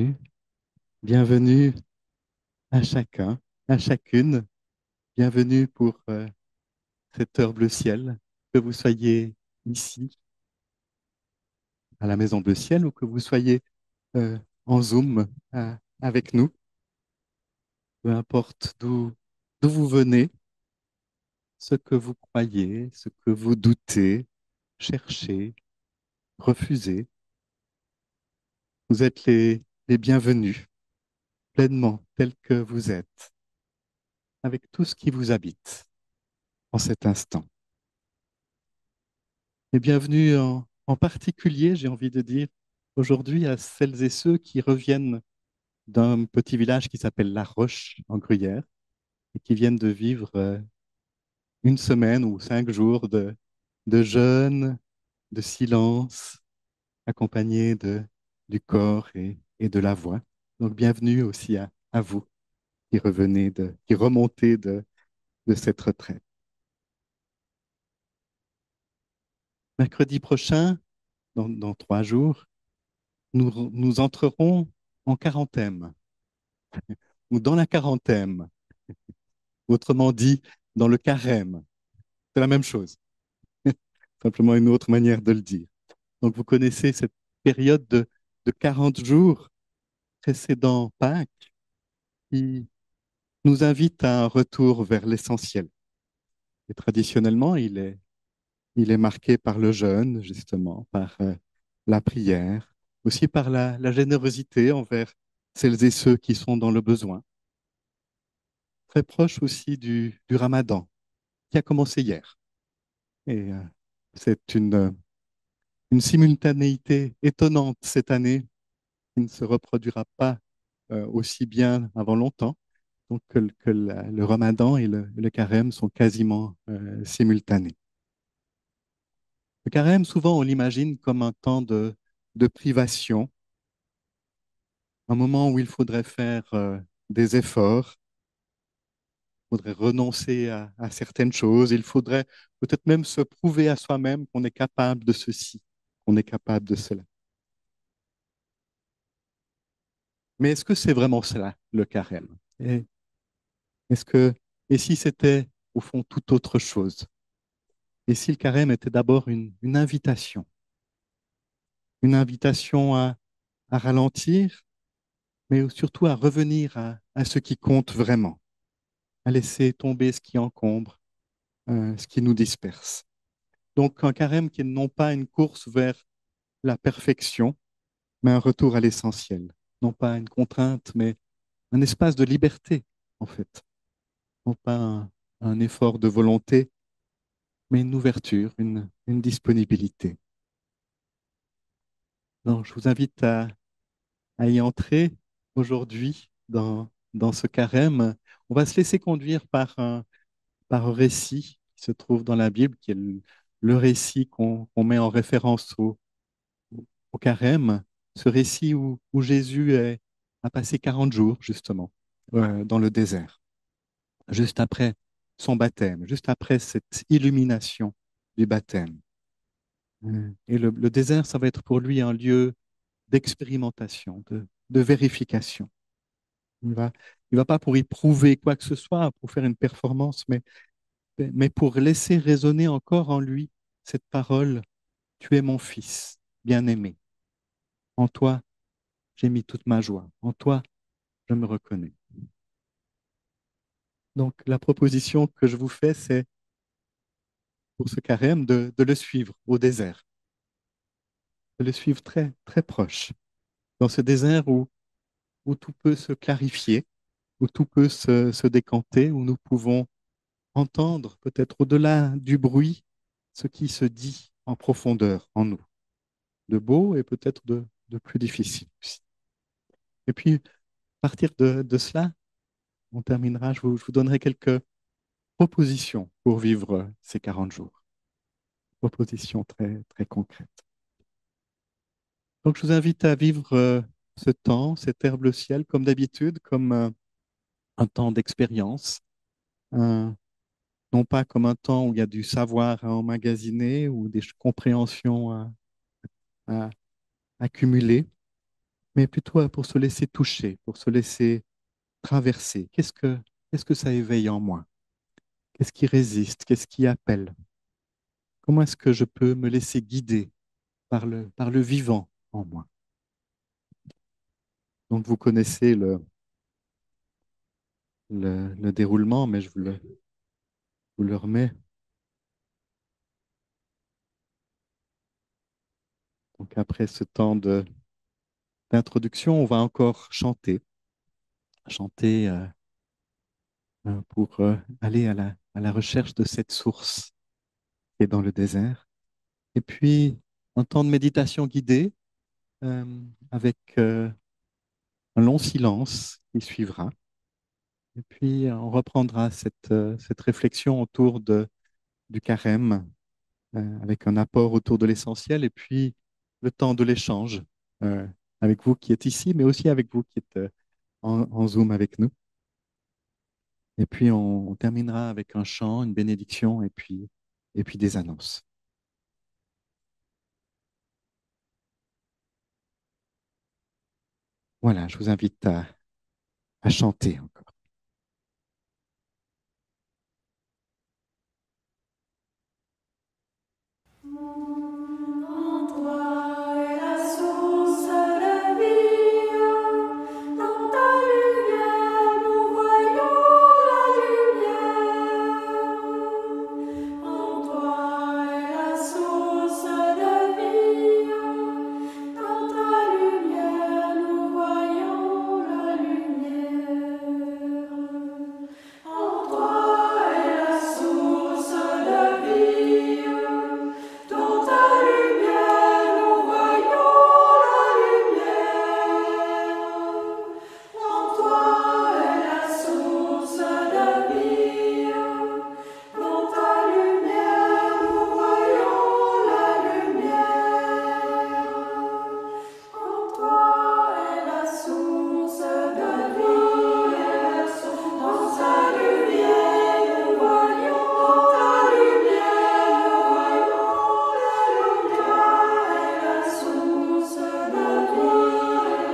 bienvenue. Bienvenue à chacun, à chacune. Bienvenue pour cette heure bleu ciel. Que vous soyez ici, à la Maison Bleu Ciel, ou que vous soyez euh, en Zoom avec nous, peu importe d'où vous venez, ce que vous croyez, ce que vous doutez, cherchez, refusez. Vous êtes les bienvenus, pleinement tels que vous êtes, avec tout ce qui vous habite en cet instant. Et bienvenue en particulier, j'ai envie de dire, aujourd'hui à celles et ceux qui reviennent d'un petit village qui s'appelle La Roche en Gruyère et qui viennent de vivre une semaine ou 5 jours de jeûne, de silence, accompagné du corps et de la voix. Donc bienvenue aussi à vous qui revenez qui remontez de cette retraite. Mercredi prochain, dans 3 jours, nous entrerons en quarantaine ou dans la quarantaine, autrement dit, dans le carême. C'est la même chose, simplement une autre manière de le dire. Donc, vous connaissez cette période de 40 jours précédant Pâques qui nous invite à un retour vers l'essentiel. Et traditionnellement, il est marqué par le jeûne, justement, par la prière, aussi par la générosité envers celles et ceux qui sont dans le besoin. Très proche aussi du Ramadan, qui a commencé hier. Et c'est une simultanéité étonnante cette année qui ne se reproduira pas aussi bien avant longtemps. Donc le Ramadan et le Carême sont quasiment simultanés. Le Carême, souvent, on l'imagine comme un temps de privation, un moment où il faudrait faire des efforts, il faudrait renoncer à certaines choses, il faudrait peut-être même se prouver à soi-même qu'on est capable de ceci, qu'on est capable de cela. Mais est-ce que c'est vraiment cela, le carême? Est-ce que, et si c'était au fond toute autre chose? Et si le carême était d'abord une invitation à ralentir, mais surtout à revenir à ce qui compte vraiment, à laisser tomber ce qui encombre, ce qui nous disperse. Donc un carême qui est non pas une course vers la perfection, mais un retour à l'essentiel. Non pas une contrainte, mais un espace de liberté, en fait. Non pas un effort de volonté, mais une ouverture, une disponibilité. Donc, je vous invite à y entrer aujourd'hui dans ce carême. On va se laisser conduire par un récit qui se trouve dans la Bible, qui est le récit qu'on met en référence au carême, ce récit où Jésus a passé 40 jours, justement, dans le désert, juste après son baptême, juste après cette illumination du baptême. Et le désert, ça va être pour lui un lieu d'expérimentation, de vérification. Il va, il va pas pour y prouver quoi que ce soit, pour faire une performance, mais pour laisser résonner encore en lui cette parole, tu es mon fils, bien-aimé. En toi, j'ai mis toute ma joie. En toi, je me reconnais. Donc, la proposition que je vous fais, c'est pour ce carême de le suivre au désert, de le suivre très, très proche, dans ce désert où tout peut se clarifier, où tout peut se décanter, où nous pouvons entendre peut-être au-delà du bruit ce qui se dit en profondeur en nous, de beau et peut-être de plus difficile aussi. Et puis, à partir de cela, on terminera, je vous donnerai quelques propositions pour vivre ces 40 jours, propositions très, très concrètes. Donc, je vous invite à vivre ce temps, cet herbe le ciel, comme d'habitude, comme un temps d'expérience, un- non pas comme un temps où il y a du savoir à emmagasiner ou des compréhensions à accumuler, mais plutôt pour se laisser toucher, pour se laisser traverser. Qu'est-ce que ça éveille en moi? Qu'est-ce qui résiste? Qu'est-ce qui appelle? Comment est-ce que je peux me laisser guider par le vivant en moi? Donc, vous connaissez le déroulement, mais vous le remets. Donc, après ce temps d'introduction, on va encore chanter pour aller à la recherche de cette source qui est dans le désert. Et puis, un temps de méditation guidée euh, avec un long silence qui suivra. Et puis, on reprendra cette réflexion autour du carême, avec un apport autour de l'essentiel, et puis le temps de l'échange euh, avec vous qui êtes ici, mais aussi avec vous qui êtes en Zoom avec nous. Et puis, on terminera avec un chant, une bénédiction, et puis des annonces. Voilà, je vous invite à chanter encore. En toi est la source de vie, dans ta lumière nous voyons la lumière. En toi est la source de vie, dans ta lumière nous voyons la lumière. En toi est la source de vie. Dans ta lumière, nous voyons la lumière. En toi est la source de vie. Dans ta lumière, nous voyons la lumière. En toi est la source de vie. Dans ta lumière, nous voyons ta lumière. La source de vie, dans sa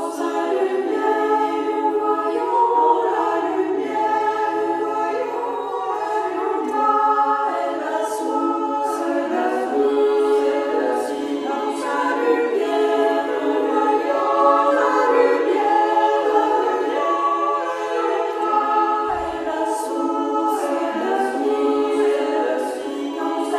lumière, nous voyons la lumière, en toi est la source de vie, dans sa lumière, nous voyons la lumière, en toi est la source de vie, dans sa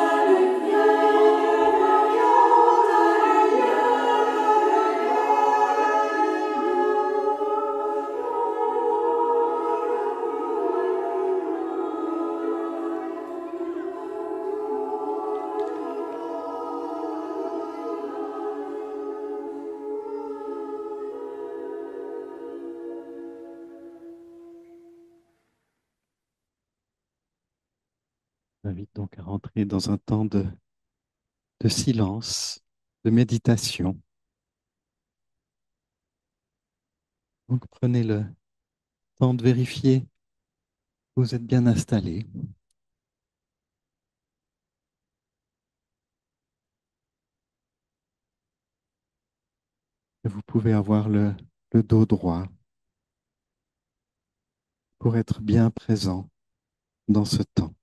Je vous invite donc à rentrer dans un temps de silence, de méditation. Donc, prenez le temps de vérifier que vous êtes bien installé. Que vous pouvez avoir le dos droit pour être bien présent dans ce temps.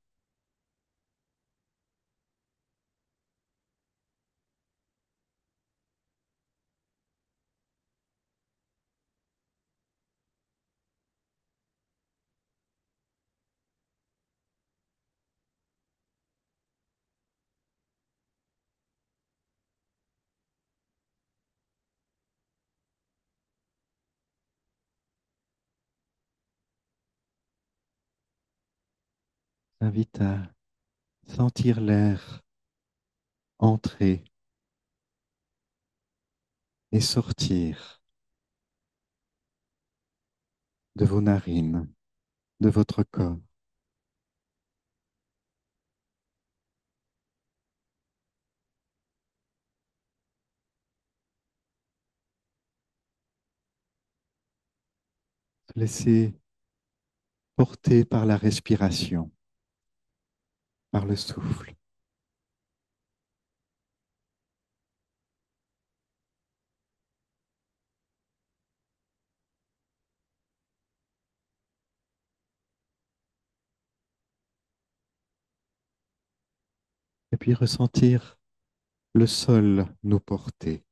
Je vous invite à sentir l'air entrer et sortir de vos narines, de votre corps. Se laisser porter par la respiration, par le souffle. et puis ressentir le sol nous porter,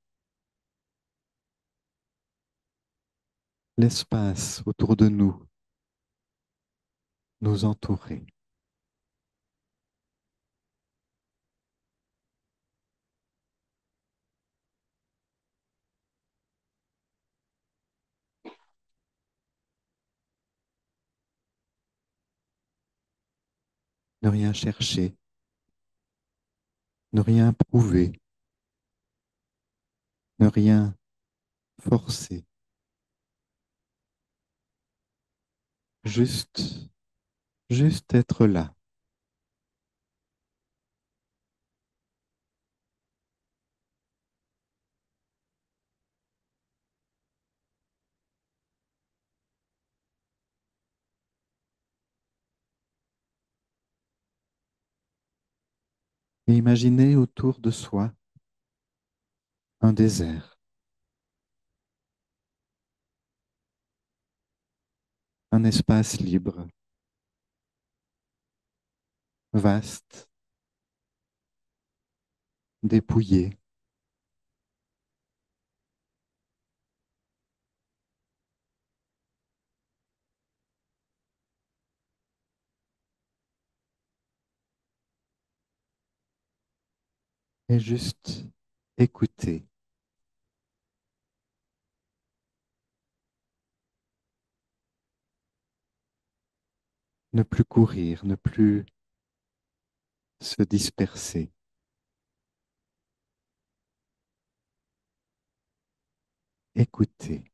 l'espace autour de nous nous entourer. Ne rien chercher, ne rien prouver, ne rien forcer, juste, juste être là. Et imaginer autour de soi un désert, un espace libre, vaste, dépouillé, et juste écouter, ne plus courir, ne plus se disperser, écouter.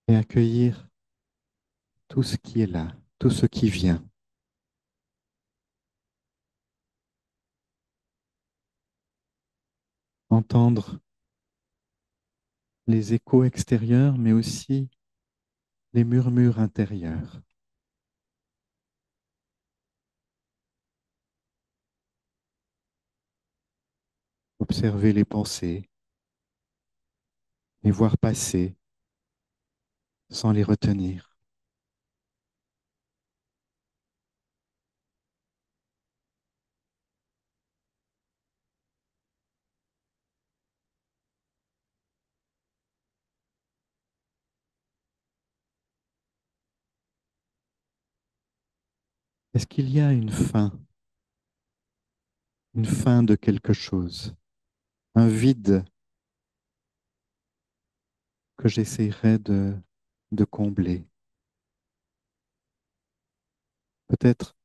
Et accueillir tout ce qui est là, tout ce qui vient. Entendre les échos extérieurs, mais aussi les murmures intérieurs. Observer les pensées, les voir passer sans les retenir. Est-ce qu'il y a une fin de quelque chose, un vide que j'essaierai de combler? Peut-être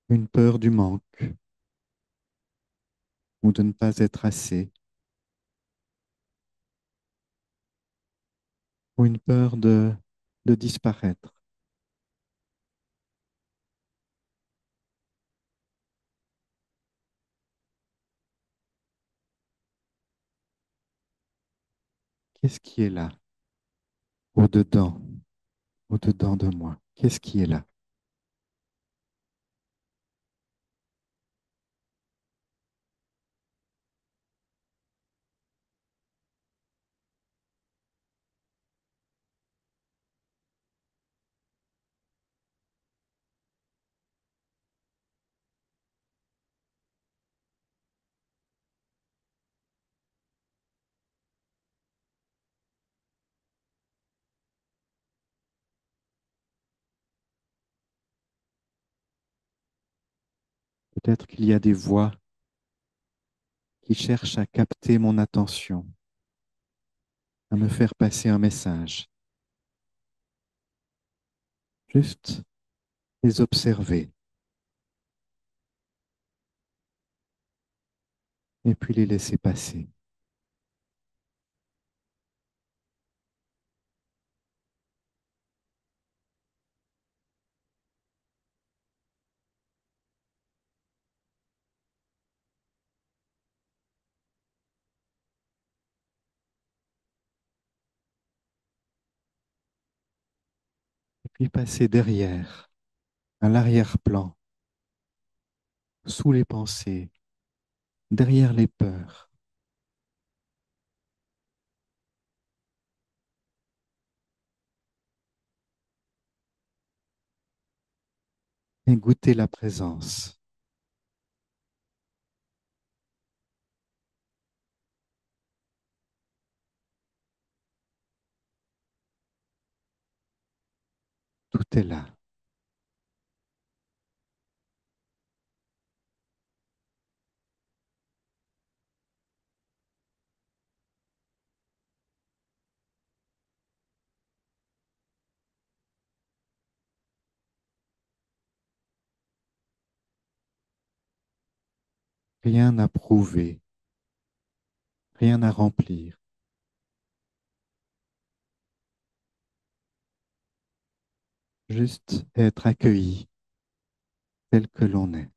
une peur du manque ou de ne pas être assez, ou une peur de disparaître. Qu'est-ce qui est là, au-dedans, au-dedans de moi? Qu'est-ce qui est là? Peut-être qu'il y a des voix qui cherchent à capter mon attention, à me faire passer un message. Juste les observer et puis les laisser passer. puis passer derrière, à l'arrière-plan, sous les pensées, derrière les peurs, et goûter la présence. Tout est là. Rien à prouver, rien à remplir, juste être accueilli tel que l'on est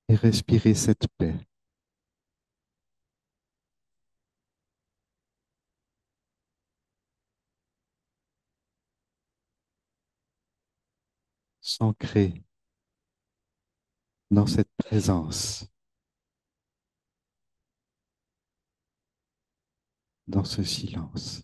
et respirer cette paix, s'ancrer dans cette présence, dans ce silence.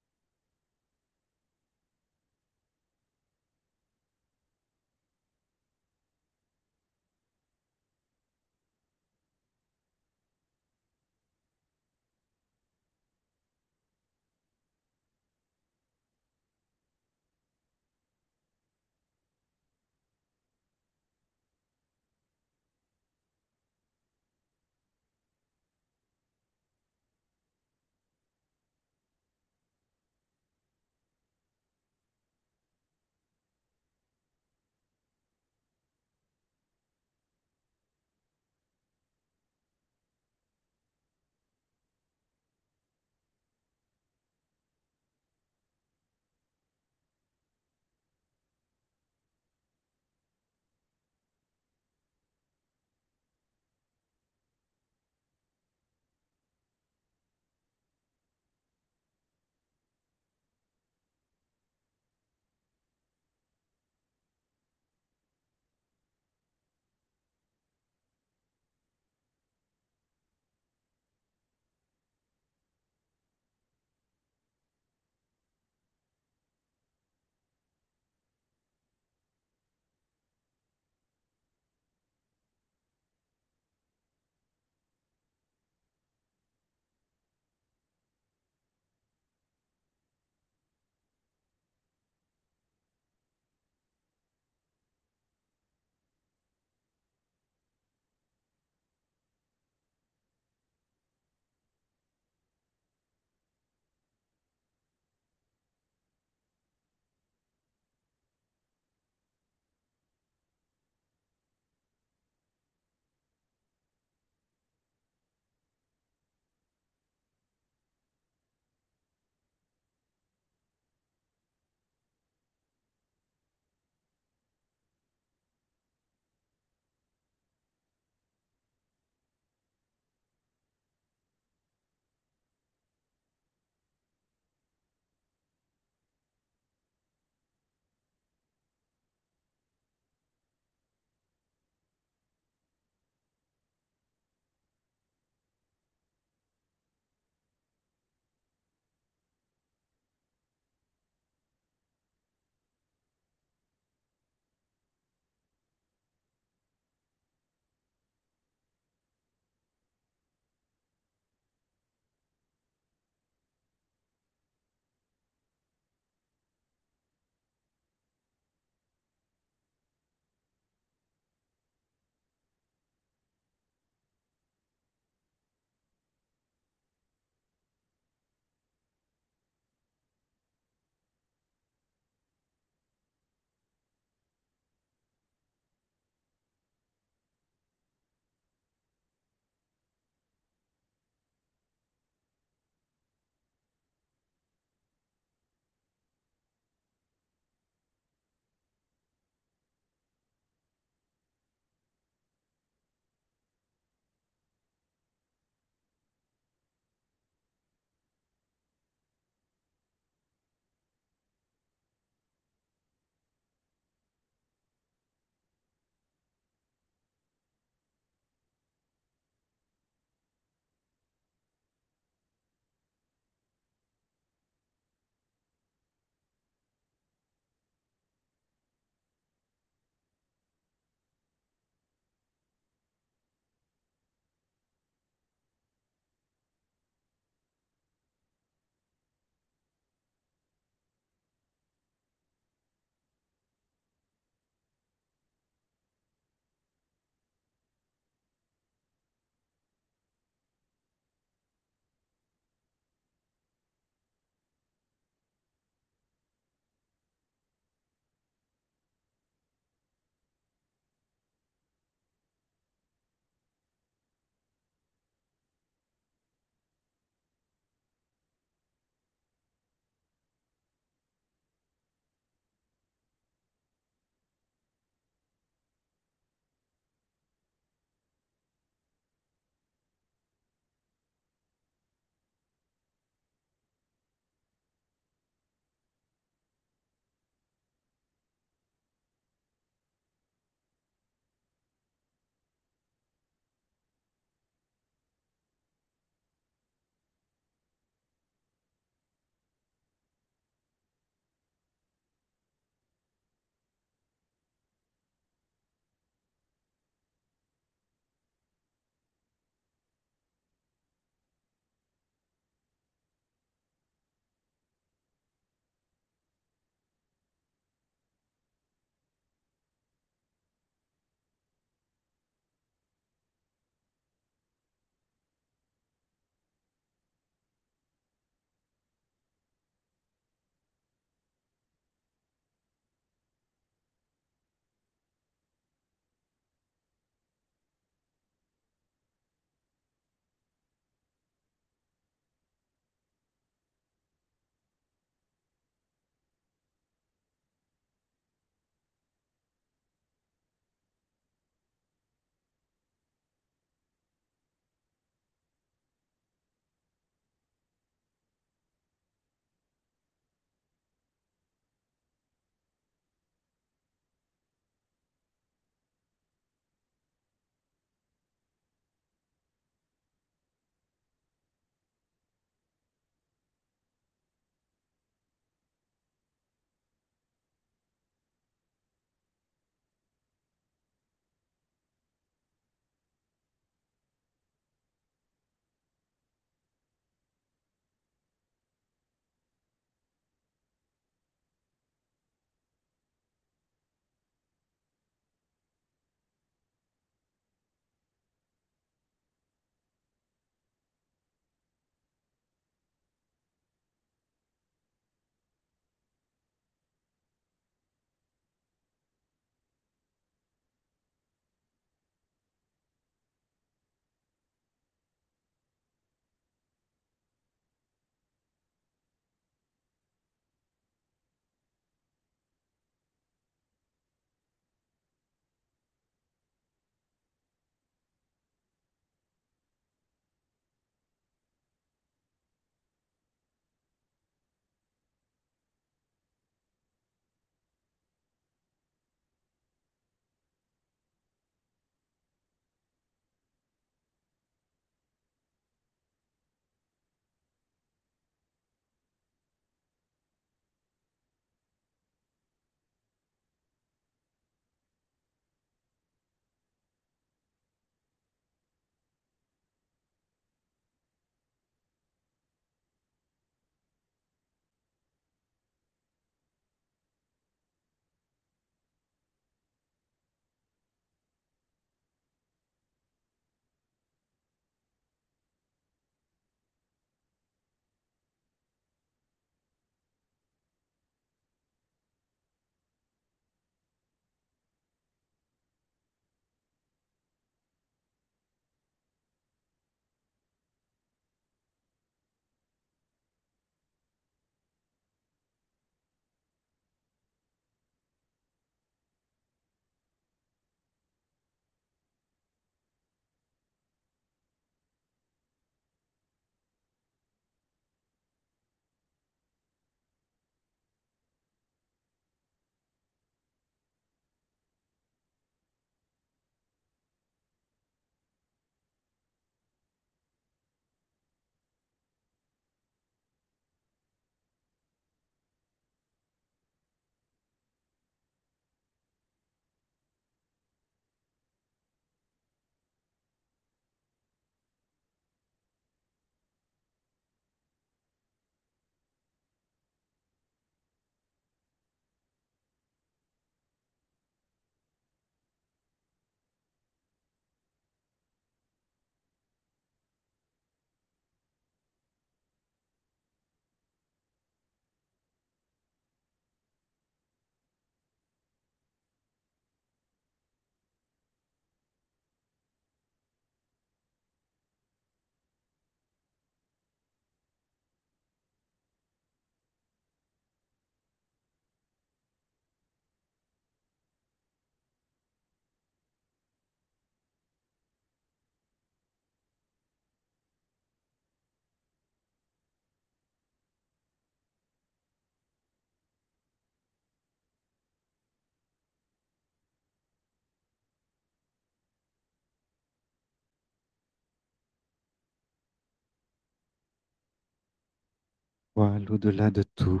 Toi, l'au-delà de tout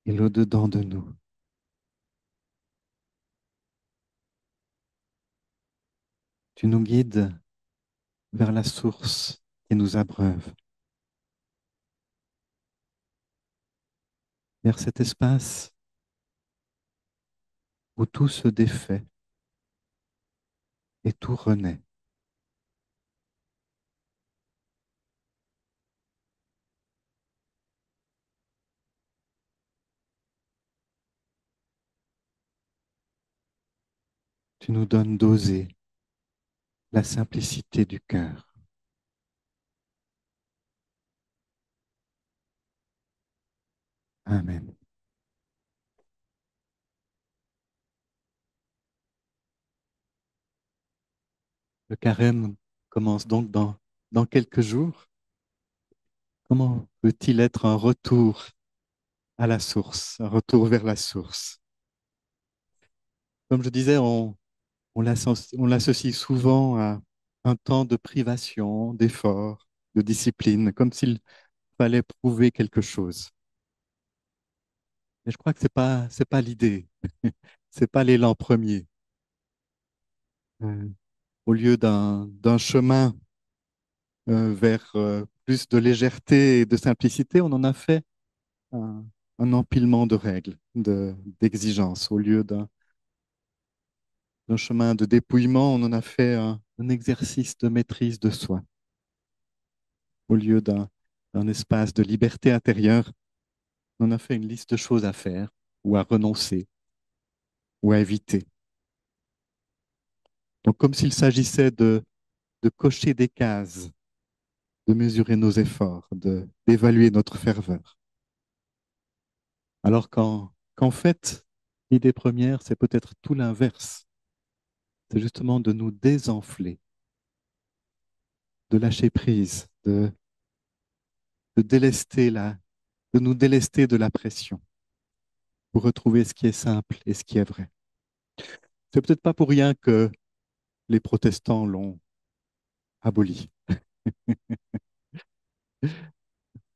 et l'au-dedans de nous. Tu nous guides vers la source qui nous abreuve, vers cet espace où tout se défait et tout renaît. Tu nous donnes d'oser la simplicité du cœur. Amen. Le carême commence donc dans quelques jours. Comment peut-il être un retour à la source, un retour vers la source? Comme je disais, on l'associe souvent à un temps de privation, d'effort, de discipline, comme s'il fallait prouver quelque chose. Mais je crois que c'est pas l'idée, c'est pas l'élan premier. Euh, Au lieu d'un chemin vers plus de légèreté et de simplicité, on en a fait un, un empilement de règles, d'exigences. Au lieu d'un chemin de dépouillement, on en a fait un exercice de maîtrise de soi. Au lieu d'un espace de liberté intérieure, on a fait une liste de choses à faire ou à renoncer ou à éviter. Donc, comme s'il s'agissait de cocher des cases, de mesurer nos efforts, d'évaluer notre ferveur. Alors qu'en fait, l'idée première, c'est peut-être tout l'inverse. C'est justement de nous désenfler, de lâcher prise, de délester de nous délester de la pression pour retrouver ce qui est simple et ce qui est vrai. C'est peut-être pas pour rien que les protestants l'ont aboli.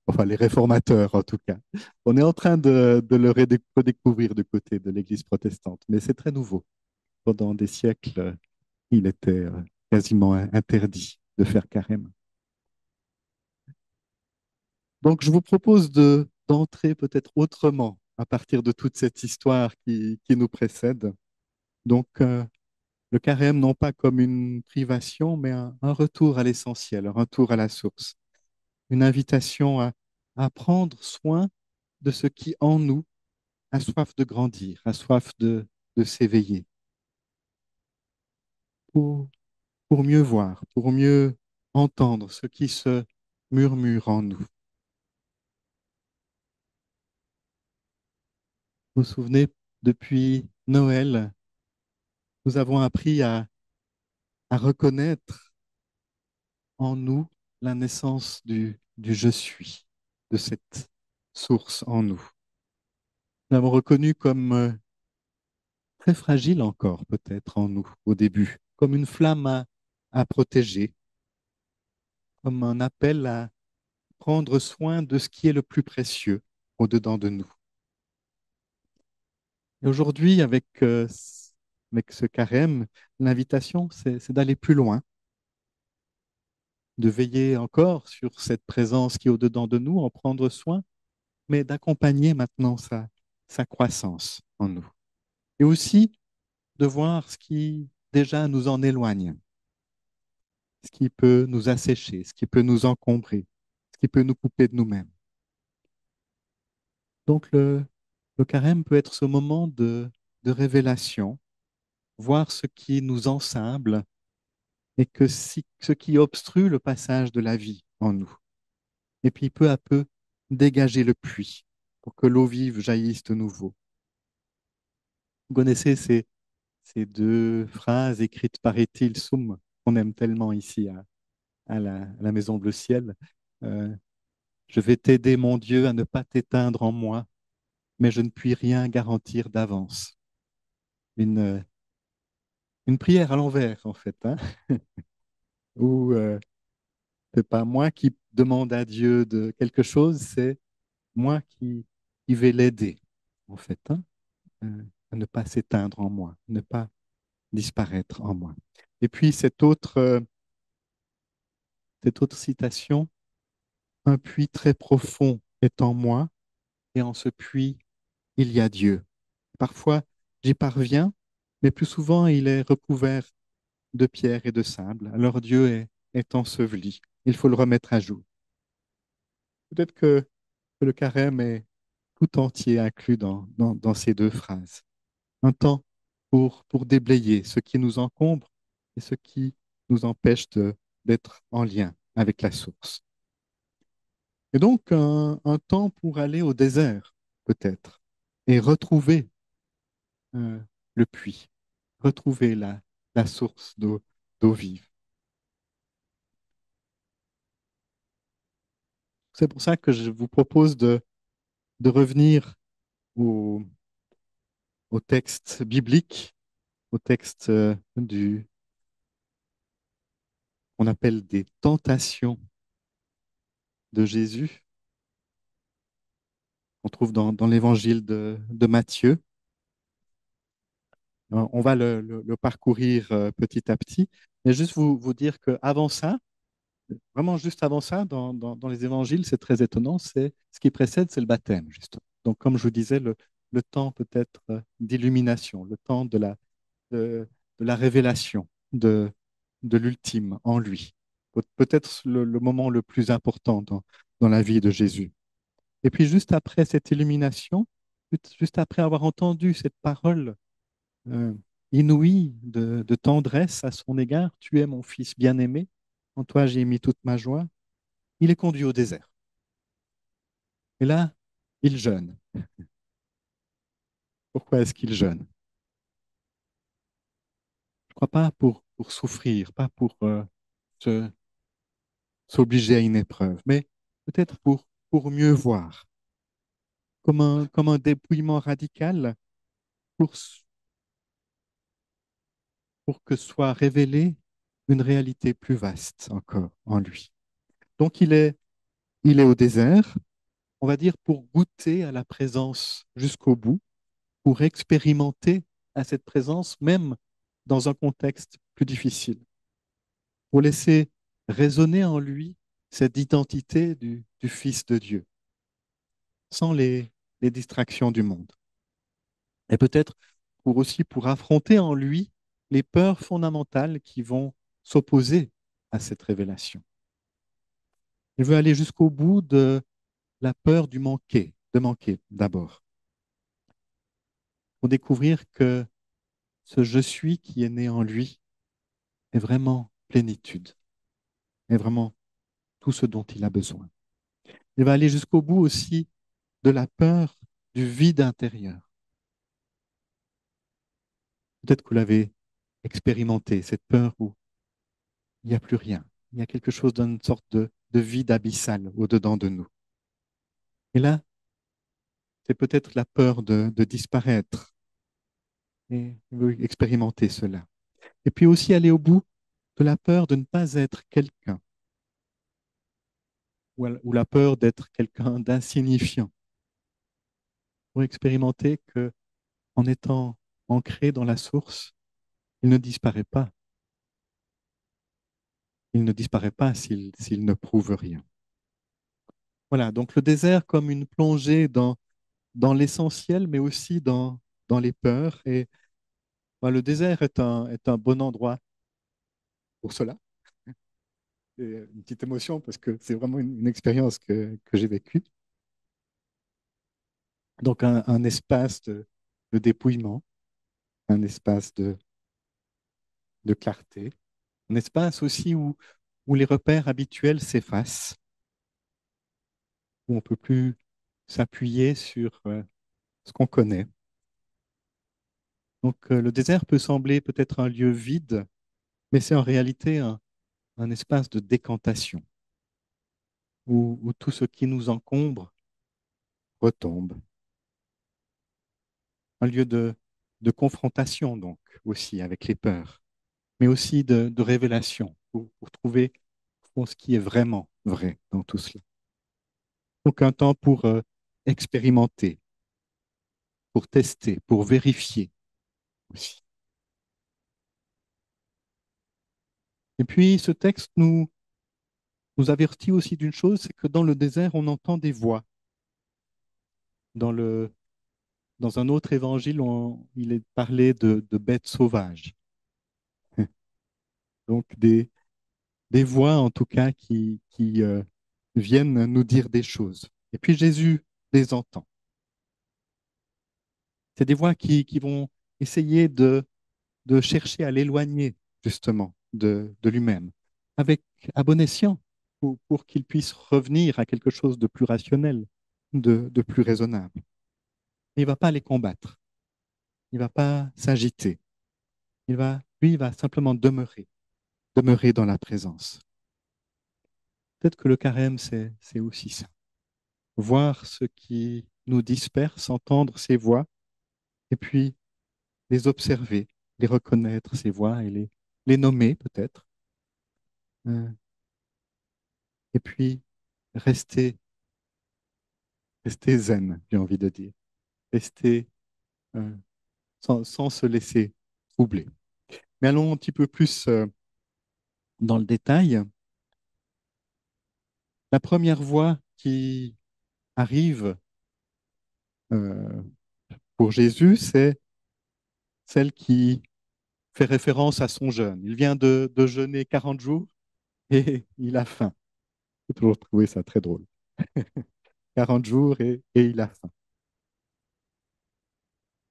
Enfin, les réformateurs en tout cas. On est en train de le redécouvrir du côté de l'Église protestante, mais c'est très nouveau. Pendant des siècles, il était quasiment interdit de faire carême. Donc, je vous propose d'entrer peut-être autrement à partir de toute cette histoire qui nous précède. Donc, le carême, non pas comme une privation, mais un retour à l'essentiel, un retour à la source, une invitation à prendre soin de ce qui en nous a soif de grandir, a soif de s'éveiller, pour, pour mieux voir, pour mieux entendre ce qui se murmure en nous. Vous vous souvenez, depuis Noël, nous avons appris à reconnaître en nous la naissance du je suis, de cette source en nous. Nous l'avons reconnu comme très fragile encore, peut-être en nous au début, comme une flamme à protéger, comme un appel à prendre soin de ce qui est le plus précieux au-dedans de nous. Et aujourd'hui, avec ce carême, l'invitation, c'est d'aller plus loin, de veiller encore sur cette présence qui est au-dedans de nous, en prendre soin, mais d'accompagner maintenant sa croissance en nous. Et aussi de voir ce qui déjà nous en éloigne, ce qui peut nous assécher, ce qui peut nous encombrer, ce qui peut nous couper de nous-mêmes. Donc le carême peut être ce moment de révélation, voir ce qui nous ensemble et ce qui obstrue le passage de la vie en nous. Et puis peu à peu, dégager le puits pour que l'eau vive jaillisse de nouveau. Vous connaissez ces deux phrases écrites par Étil Soum, qu'on aime tellement ici à la Maison Bleu Ciel. Euh, je vais t'aider, mon Dieu, à ne pas t'éteindre en moi, mais je ne puis rien garantir d'avance. Une, une prière à l'envers, en fait, hein, où c'est pas moi demande à Dieu de quelque chose, c'est moi qui vais l'aider, en fait, hein, à ne pas s'éteindre en moi, ne pas disparaître en moi. Et puis cette autre citation, un puits très profond est en moi, et en ce puits, il y a Dieu. Parfois, j'y parviens, mais plus souvent, il est recouvert de pierre et de sable. Alors Dieu est enseveli. Il faut le remettre à jour. Peut-être que le carême est tout entier inclus dans ces deux phrases. Un temps pour déblayer ce qui nous encombre et ce qui nous empêche d'être en lien avec la source. Et donc un temps pour aller au désert, peut-être, et retrouver le puits, retrouver la source d'eau vive. C'est pour ça que je vous propose de revenir au, au texte biblique, au texte qu'on appelle des tentations de Jésus, qu'on trouve dans l'évangile de Matthieu. On va le parcourir petit à petit, mais juste vous dire qu'avant ça, vraiment juste avant ça, dans les évangiles, c'est très étonnant, c'est ce qui précède, c'est le baptême, justement. Donc, comme je vous disais, le temps peut-être d'illumination, le temps de la révélation, de l'ultime en lui. Peut-être le moment le plus important dans la vie de Jésus. Et puis, juste après cette illumination, juste après avoir entendu cette parole euh, inouïe de tendresse à son égard, tu es mon fils bien-aimé, en toi j'ai mis toute ma joie, il est conduit au désert. Et là, il jeûne. Pourquoi est-ce qu'il jeûne? Je ne crois pas pour souffrir, pas pour se- s'obliger à une épreuve, mais peut-être pour mieux voir, comme un dépouillement radical pour, pour que soit révélée une réalité plus vaste encore en lui. Donc il est au désert, on va dire, pour goûter à la présence jusqu'au bout, pour expérimenter à cette présence, même dans un contexte plus difficile, pour laisser résonner en lui cette identité du Fils de Dieu, sans les distractions du monde. Et peut-être pour affronter en lui les peurs fondamentales qui vont s'opposer à cette révélation. Il veut aller jusqu'au bout de la peur de manquer d'abord, pour découvrir que ce je suis qui est né en lui est vraiment plénitude, est vraiment tout ce dont il a besoin. Il va aller jusqu'au bout aussi de la peur du vide intérieur. Peut-être que vous l'avez expérimenté, cette peur où il n'y a plus rien. Il y a quelque chose d'une sorte de vide abyssal au-dedans de nous. Et là, c'est peut-être la peur de disparaître. Et il veut expérimenter cela. Et puis aussi aller au bout de la peur de ne pas être quelqu'un, ou la peur d'être quelqu'un d'insignifiant, pour expérimenter que en étant ancré dans la source, il ne disparaît pas. Il ne disparaît pas s'il ne prouve rien. Voilà, donc le désert comme une plongée dans l'essentiel, mais aussi dans les peurs. Et voilà, le désert est un bon endroit pour cela. Et une petite émotion parce que c'est vraiment une expérience que j'ai vécue. Donc un espace de dépouillement, un espace de clarté, un espace aussi où les repères habituels s'effacent, où on ne peut plus s'appuyer sur ce qu'on connaît. Donc le désert peut sembler peut-être un lieu vide, mais c'est en réalité un espace de décantation, où tout ce qui nous encombre retombe. Un lieu de confrontation, donc, aussi avec les peurs, mais aussi de révélation, pour trouver ce qui est vraiment vrai dans tout cela. Donc un temps pour expérimenter, pour tester, pour vérifier aussi. Et puis ce texte nous avertit aussi d'une chose, c'est que dans le désert, on entend des voix. Dans dans un autre évangile, il est parlé de bêtes sauvages. Donc des voix en tout cas qui viennent nous dire des choses. Et puis Jésus les entend. C'est des voix qui vont essayer de chercher à l'éloigner justement de lui-même, avec à bon escient, pour qu'il puisse revenir à quelque chose de plus rationnel, de plus raisonnable. Il ne va pas les combattre, il ne va pas s'agiter, lui, il va simplement demeurer dans la présence. Peut-être que le carême, c'est aussi ça. Voir ce qui nous disperse, entendre ces voix, et puis les observer, les reconnaître, ces voix, et les nommer peut-être, euh, et puis rester, rester zen, j'ai envie de dire, rester euh, sans se laisser troubler. Mais allons un petit peu plus dans le détail. La première voix qui arrive euh, pour Jésus, c'est celle qui fait référence à son jeûne. Il vient de jeûner 40 jours et il a faim. J'ai toujours trouvé ça très drôle. 40 jours et il a faim.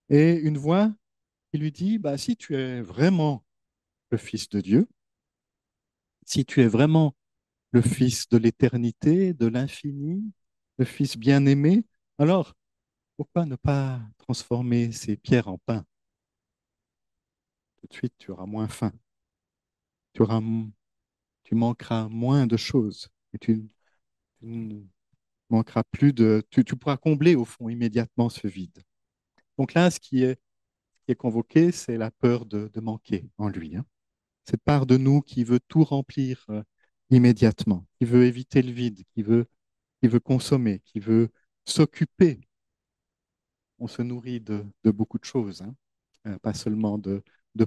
Et une voix qui lui dit, bah, si tu es vraiment le Fils de Dieu, si tu es vraiment le Fils de l'éternité, de l'infini, le Fils bien-aimé, alors pourquoi ne pas transformer ces pierres en pain? Tout de suite, tu auras moins faim, tu auras, tu manqueras moins de choses et tu ne manqueras plus tu pourras combler au fond immédiatement ce vide. Donc là, qui est convoqué, c'est la peur de manquer en lui, hein. Cette part de nous qui veut tout remplir immédiatement, qui veut éviter le vide, qui veut consommer, qui veut s'occuper. On se nourrit de beaucoup de choses, hein. Pas seulement de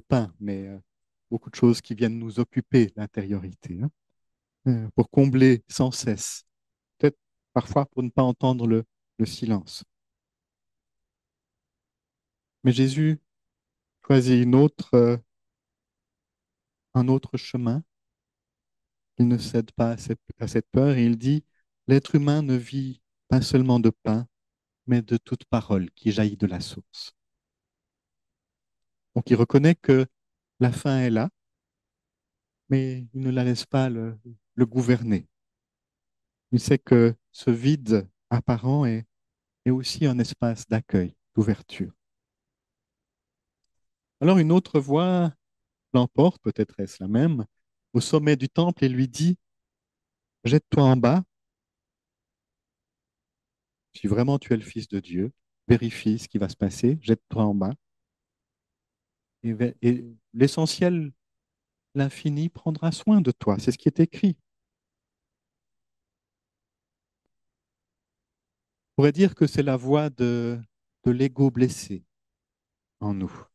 pain, mais beaucoup de choses qui viennent nous occuper l'intériorité, hein, pour combler sans cesse, peut-être parfois pour ne pas entendre le silence. Mais Jésus choisit un autre chemin. Il ne cède pas à cette peur et il dit, l'être humain ne vit pas seulement de pain, mais de toute parole qui jaillit de la source. Donc il reconnaît que la faim est là, mais il ne la laisse pas le gouverner. Il sait que ce vide apparent est aussi un espace d'accueil, d'ouverture. Alors une autre voix l'emporte, peut-être est-ce la même, au sommet du temple et lui dit, jette-toi en bas, si vraiment tu es le Fils de Dieu, vérifie ce qui va se passer, jette-toi en bas, et l'essentiel, l'infini, prendra soin de toi. C'est ce qui est écrit. On pourrait dire que c'est la voix de l'ego blessé en nous,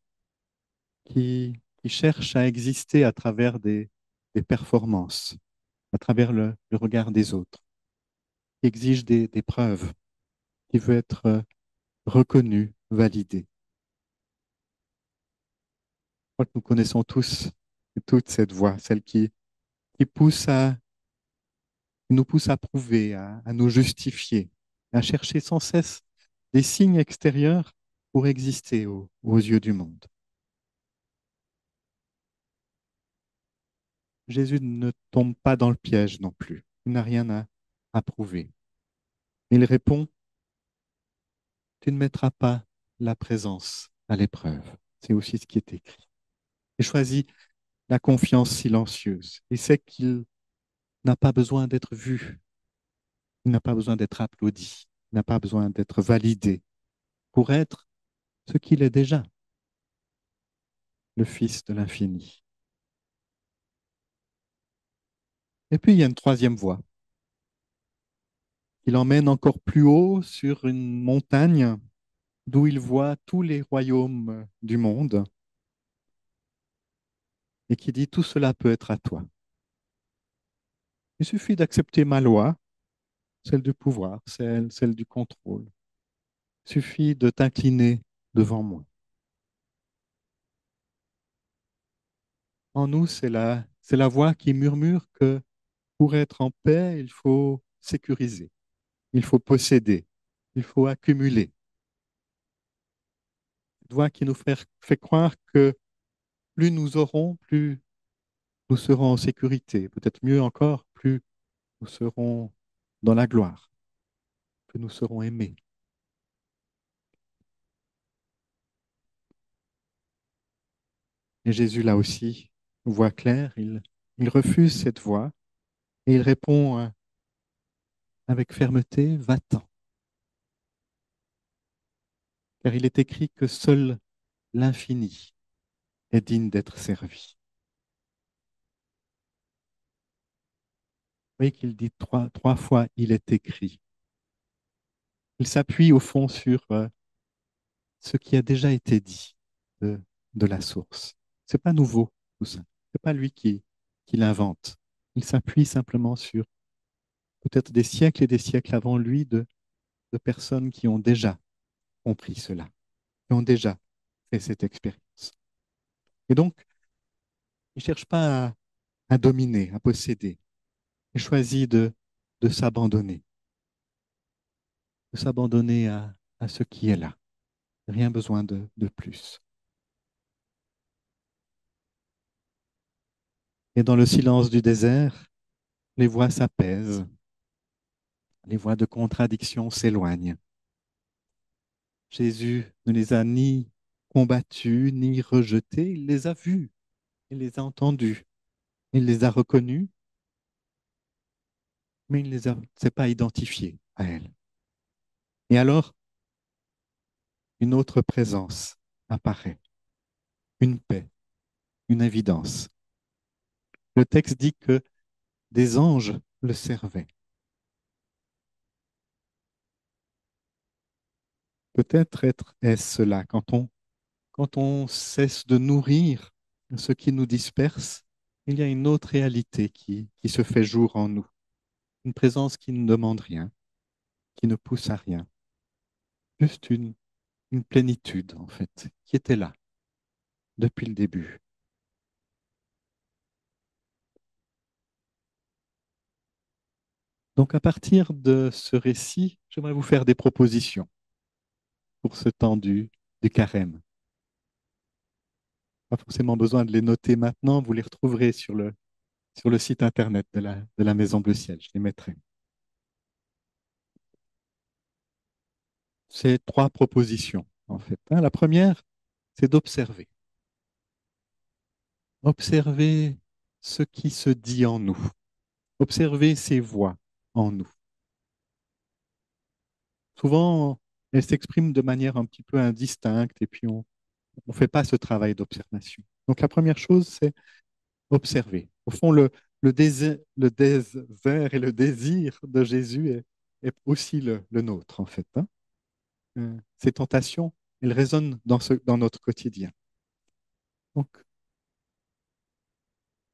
qui cherche à exister à travers des performances, à travers le regard des autres, qui exige des preuves, qui veut être reconnu, validé. Je crois que nous connaissons tous et toutes cette voix, celle qui qui nous pousse à prouver, à nous justifier, à chercher sans cesse des signes extérieurs pour exister aux yeux du monde. Jésus ne tombe pas dans le piège non plus. Il n'a rien à prouver. Il répond, tu ne mettras pas la présence à l'épreuve. C'est aussi ce qui est écrit. Il choisit la confiance silencieuse. Il sait qu'il n'a pas besoin d'être vu. Il n'a pas besoin d'être applaudi. Il n'a pas besoin d'être validé pour être ce qu'il est déjà, le Fils de l'infini. Et puis il y a une troisième voie. Il emmène encore plus haut sur une montagne d'où il voit tous les royaumes du monde et qui dit tout cela peut être à toi. Il suffit d'accepter ma loi, celle du pouvoir, celle du contrôle. Il suffit de t'incliner devant moi. En nous, c'est la voix qui murmure que pour être en paix, il faut sécuriser, il faut posséder, il faut accumuler. Cette voix qui nous fait croire que plus nous aurons, plus nous serons en sécurité. Peut-être mieux encore, plus nous serons dans la gloire, plus nous serons aimés. Et Jésus, là aussi, voit clair, il refuse cette voie et il répond avec fermeté, va-t'en. Car il est écrit que seul l'infini est digne d'être servi. Vous voyez qu'il dit trois fois, il est écrit. Il s'appuie au fond sur ce qui a déjà été dit de, de la source. C'est pas nouveau, tout ça. C'est pas lui qui l'invente. Il s'appuie simplement sur peut-être des siècles et des siècles avant lui de personnes qui ont déjà compris cela, qui ont déjà fait cette expérience. Et donc, il ne cherche pas à dominer, à posséder. Il choisit de s'abandonner, de s'abandonner à ce qui est là. Rien besoin de plus. Et dans le silence du désert, les voix s'apaisent, les voix de contradiction s'éloignent. Jésus ne les a ni combattus, ni rejetés, il les a vus, il les a entendus, il les a reconnus, mais il ne s'est pas identifié à elles. Et alors, une autre présence apparaît, une paix, une évidence. Le texte dit que des anges le servaient. Peut-être est-ce cela quand on cesse de nourrir ce qui nous disperse, il y a une autre réalité qui se fait jour en nous. Une présence qui ne demande rien, qui ne pousse à rien. Juste une plénitude, en fait, qui était là depuis le début. Donc, à partir de ce récit, j'aimerais vous faire des propositions pour ce temps du carême. Pas forcément besoin de les noter maintenant, vous les retrouverez sur le site internet de la Maison Bleu Ciel, je les mettrai. C'est trois propositions, en fait, hein. La première, c'est d'observer. Observer ce qui se dit en nous. Observer ces voix en nous. Souvent, elles s'expriment de manière un petit peu indistincte et puis on ne fait pas ce travail d'observation. Donc la première chose, c'est observer. Au fond, le désert et le désir de Jésus est aussi le nôtre, en fait, hein. Ces tentations, elles résonnent dans notre quotidien. Donc,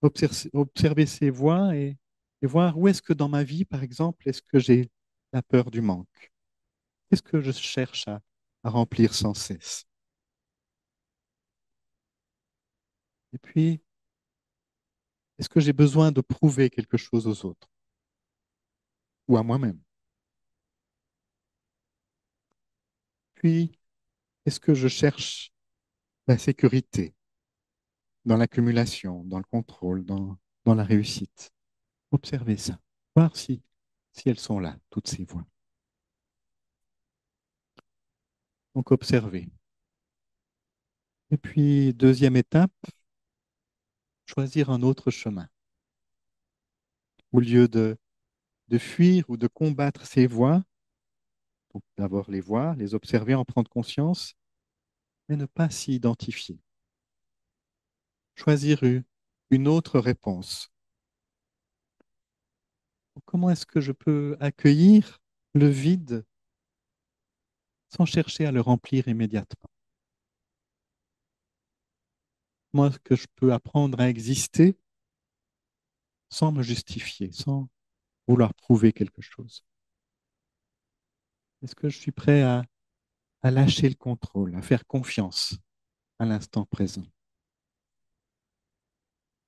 observer ces voies et voir où est-ce que dans ma vie, par exemple, est-ce que j'ai la peur du manque? Qu'est-ce que je cherche à remplir sans cesse? Et puis, est-ce que j'ai besoin de prouver quelque chose aux autres ou à moi-même? Puis, est-ce que je cherche la sécurité dans l'accumulation, dans le contrôle, dans la réussite? Observez ça, voir si elles sont là, toutes ces voies. Donc, observer. Et puis, deuxième étape, choisir un autre chemin. Au lieu de fuir ou de combattre ces voies, donc d'abord les voir, les observer, en prendre conscience, mais ne pas s'y identifier. Choisir une autre réponse. Comment est-ce que je peux accueillir le vide sans chercher à le remplir immédiatement. Moi, ce que je peux apprendre à exister sans me justifier, sans vouloir prouver quelque chose. Est-ce que je suis prêt à lâcher le contrôle, à faire confiance à l'instant présent?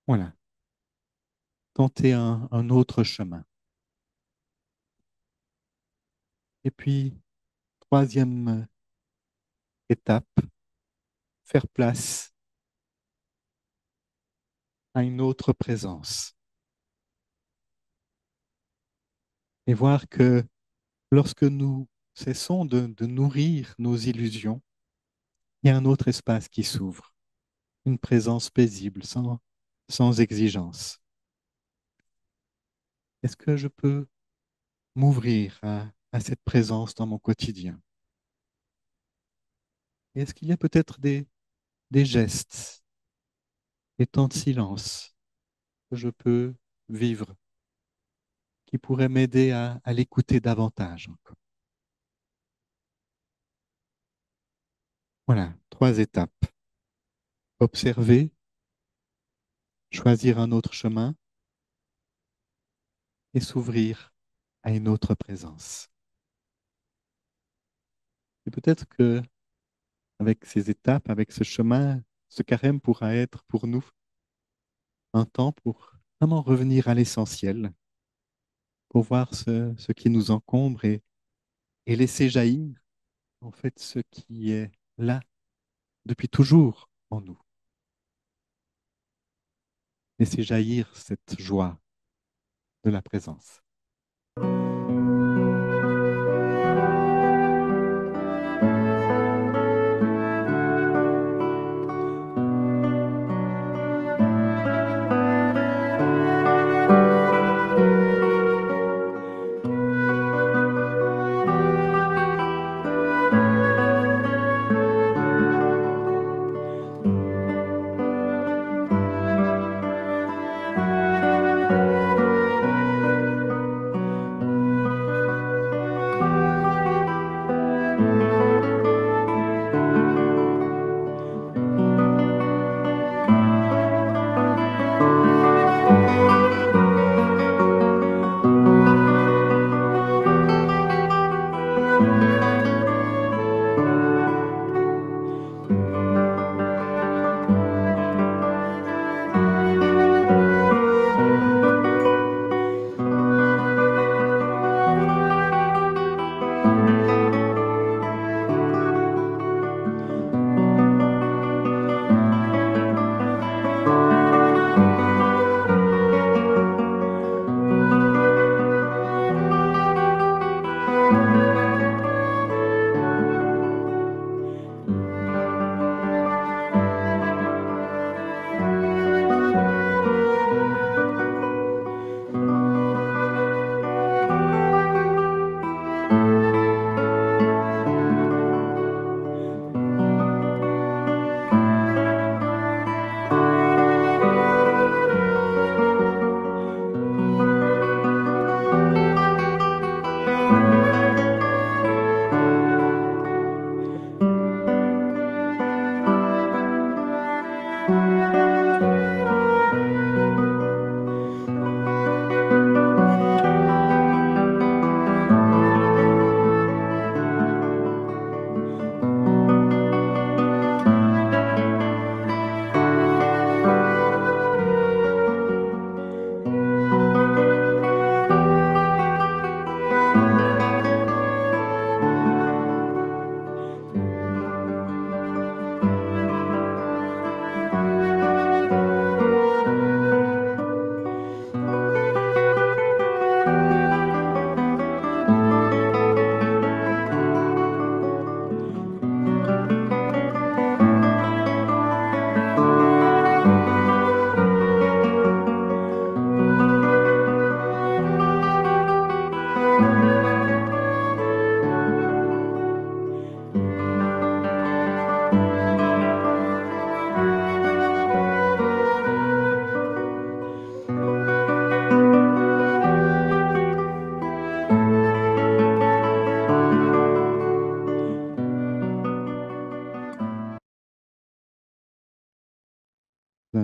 Voilà, tenter un autre chemin. Et puis, troisième étape, faire place à une autre présence. Et voir que lorsque nous cessons de nourrir nos illusions, il y a un autre espace qui s'ouvre, une présence paisible, sans exigence. Est-ce que je peux m'ouvrir à cette présence dans mon quotidien? Et est-ce qu'il y a peut-être des gestes, des temps de silence que je peux vivre qui pourraient m'aider à l'écouter davantage encore? Voilà, trois étapes. Observer, choisir un autre chemin et s'ouvrir à une autre présence. Et peut-être que avec ces étapes, avec ce chemin, ce carême pourra être pour nous un temps pour vraiment revenir à l'essentiel, pour voir ce qui nous encombre et laisser jaillir en fait ce qui est là depuis toujours en nous. Laisser jaillir cette joie de la présence.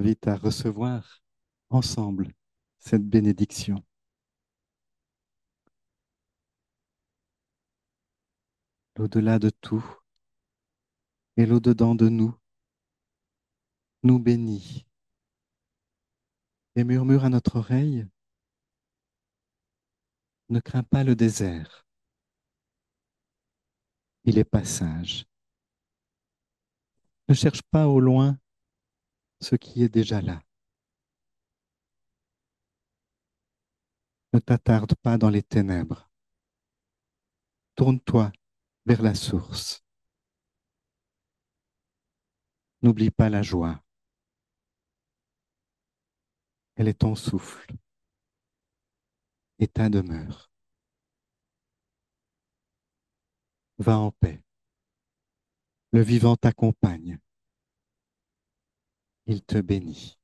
invite à recevoir ensemble cette bénédiction. L'au-delà de tout et l'au-dedans de nous bénit et murmure à notre oreille, ne crains pas le désert, il est passage. Ne cherche pas au loin ce qui est déjà là. Ne t'attarde pas dans les ténèbres. Tourne-toi vers la source. N'oublie pas la joie. Elle est ton souffle et ta demeure. Va en paix. Le vivant t'accompagne. Il te bénit.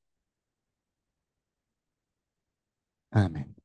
Amen.